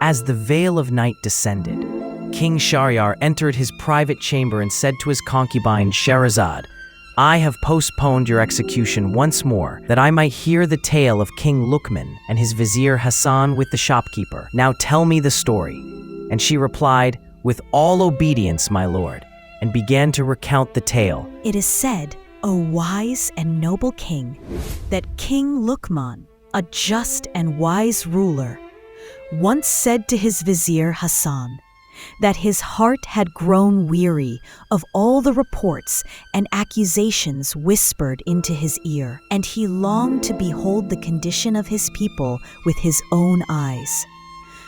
As the veil of night descended, King Shahryar entered his private chamber and said to his concubine Scheherazade, "I have postponed your execution once more, that I might hear the tale of King Luqman and his Vizier Hassan with the shopkeeper. Now tell me the story." And she replied, "With all obedience, my lord," and began to recount the tale. It is said, O wise and noble king, that King Luqman, a just and wise ruler, once said to his Vizier Hassan that his heart had grown weary of all the reports and accusations whispered into his ear, and he longed to behold the condition of his people with his own eyes.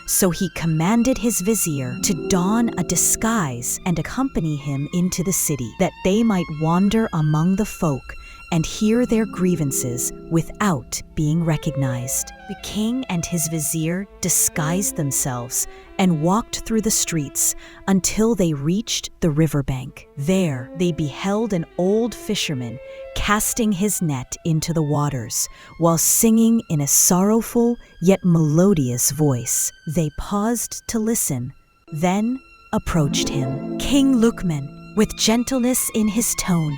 So he commanded his vizier to don a disguise and accompany him into the city, that they might wander among the folk and hear their grievances without being recognized. The king and his vizier disguised themselves and walked through the streets until they reached the riverbank. There they beheld an old fisherman casting his net into the waters while singing in a sorrowful yet melodious voice. They paused to listen, then approached him. King Luqman, with gentleness in his tone,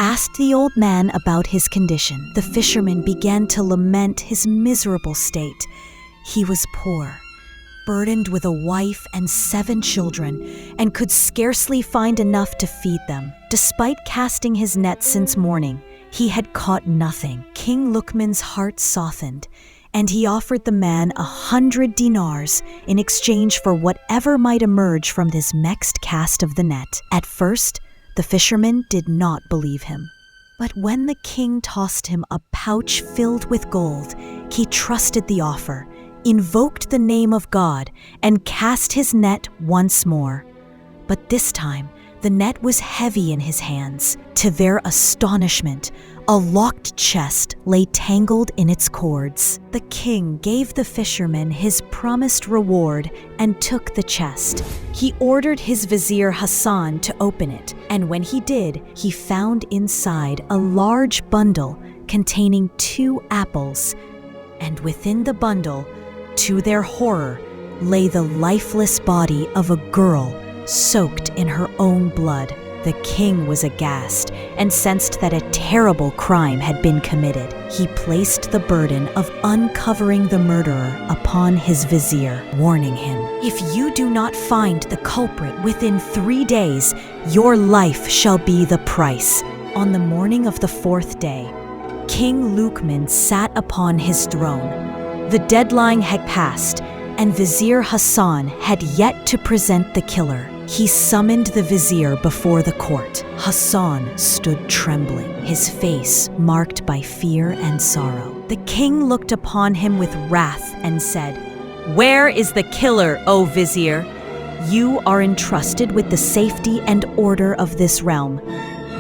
asked the old man about his condition. The fisherman began to lament his miserable state. He was poor, burdened with a wife and 7 children, and could scarcely find enough to feed them. Despite casting his net since morning, he had caught nothing. King Luqman's heart softened, and he offered the man 100 dinars in exchange for whatever might emerge from this next cast of the net. At first, the fisherman did not believe him. But when the king tossed him a pouch filled with gold, he trusted the offer, invoked the name of God, and cast his net once more. But this time, the net was heavy in his hands. To their astonishment, a locked chest lay tangled in its cords. The king gave the fisherman his promised reward and took the chest. He ordered his vizier Hassan to open it, and when he did, he found inside a large bundle containing 2 apples, and within the bundle, to their horror, lay the lifeless body of a girl soaked in her own blood. The king was aghast and sensed that a terrible crime had been committed. He placed the burden of uncovering the murderer upon his vizier, warning him, "If you do not find the culprit within 3 days, your life shall be the price." On the morning of the 4th day, King Luqman sat upon his throne. The deadline had passed, and Vizier Hassan had yet to present the killer. He summoned the vizier before the court. Hassan stood trembling, his face marked by fear and sorrow. The king looked upon him with wrath and said, "Where is the killer, O vizier? You are entrusted with the safety and order of this realm.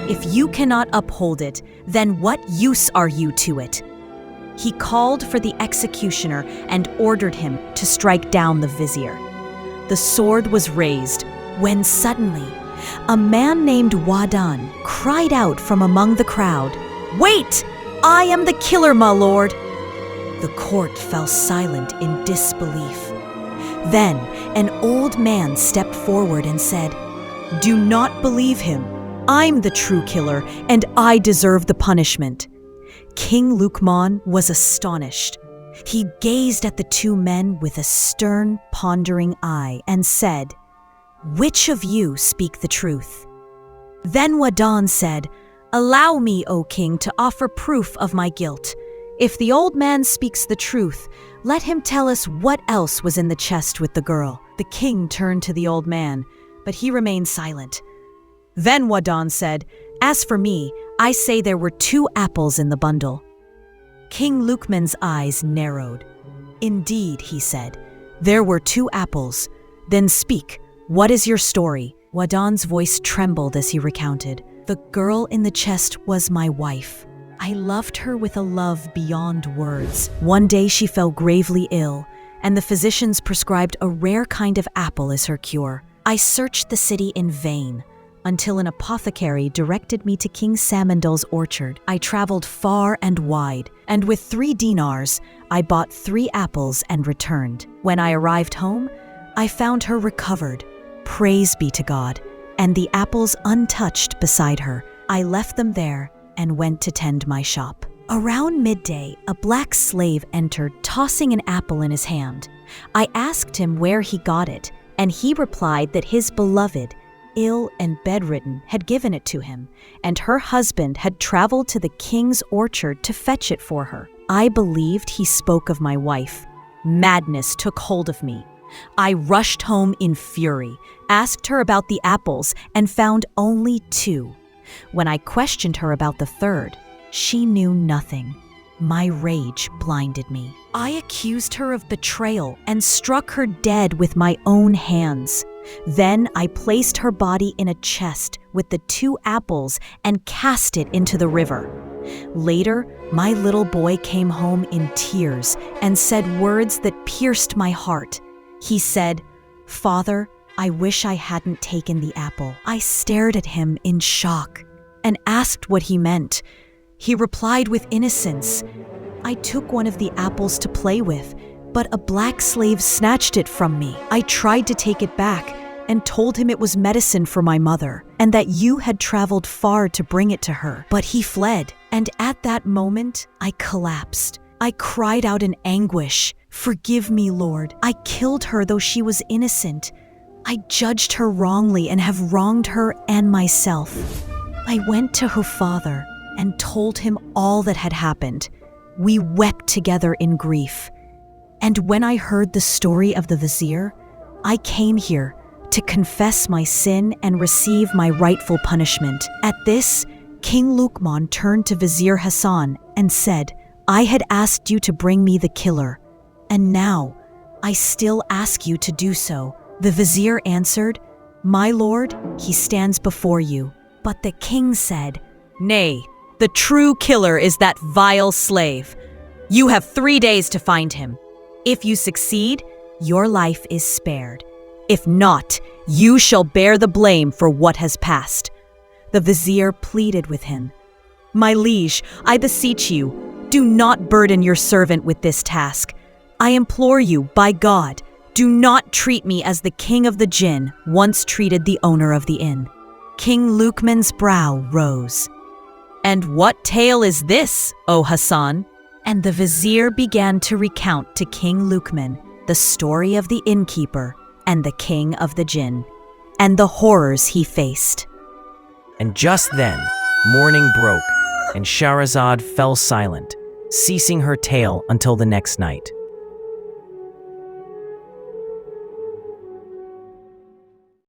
If you cannot uphold it, then what use are you to it?" He called for the executioner and ordered him to strike down the vizier. The sword was raised, when suddenly, a man named Wadan cried out from among the crowd, "Wait! I am the killer, my lord!" The court fell silent in disbelief. Then an old man stepped forward and said, "Do not believe him. I'm the true killer, and I deserve the punishment." King Luqman was astonished. He gazed at the 2 men with a stern, pondering eye and said, "Which of you speak the truth?" Then Wadan said, "Allow me, O king, to offer proof of my guilt. If the old man speaks the truth, let him tell us what else was in the chest with the girl." The king turned to the old man, but he remained silent. Then Wadan said, "As for me, I say there were 2 apples in the bundle." King Luqman's eyes narrowed. "Indeed," he said, "there were 2 apples. Then speak. What is your story?" Wadan's voice trembled as he recounted. "The girl in the chest was my wife. I loved her with a love beyond words. One day she fell gravely ill, and the physicians prescribed a rare kind of apple as her cure. I searched the city in vain, until an apothecary directed me to King Samandal's orchard. I traveled far and wide, and with 3 dinars, I bought 3 apples and returned. When I arrived home, I found her recovered, praise be to God, and the apples untouched beside her. I left them there and went to tend my shop. Around midday, a black slave entered, tossing an apple in his hand. I asked him where he got it, and he replied that his beloved, ill and bedridden, had given it to him, and her husband had traveled to the king's orchard to fetch it for her. I believed he spoke of my wife. Madness took hold of me. I rushed home in fury, asked her about the apples, and found only 2. When I questioned her about the 3rd, she knew nothing. My rage blinded me. I accused her of betrayal and struck her dead with my own hands. Then I placed her body in a chest with the 2 apples and cast it into the river. Later, my little boy came home in tears and said words that pierced my heart. He said, "Father, I wish I hadn't taken the apple." I stared at him in shock and asked what he meant. He replied with innocence, "I took one of the apples to play with, but a black slave snatched it from me. I tried to take it back and told him it was medicine for my mother and that you had traveled far to bring it to her, but he fled." And at that moment, I collapsed. I cried out in anguish, "Forgive me, Lord. I killed her though she was innocent. I judged her wrongly and have wronged her and myself." I went to her father and told him all that had happened. We wept together in grief. And when I heard the story of the Vizier, I came here to confess my sin and receive my rightful punishment. At this, King Luqman turned to Vizier Hassan and said, "I had asked you to bring me the killer, and now I still ask you to do so." The Vizier answered, "My lord, he stands before you." But the king said, "Nay, the true killer is that vile slave. You have 3 days to find him. If you succeed, your life is spared. If not, you shall bear the blame for what has passed." The Vizier pleaded with him, "My liege, I beseech you, do not burden your servant with this task. I implore you, by God, do not treat me as the king of the jinn once treated the owner of the inn." King Luqman's brow rose. "And what tale is this, O Hassan?" And the Vizier began to recount to King Luqman the story of the innkeeper and the king of the jinn, and the horrors he faced. And just then, morning broke, and Scheherazade fell silent, ceasing her tale until the next night.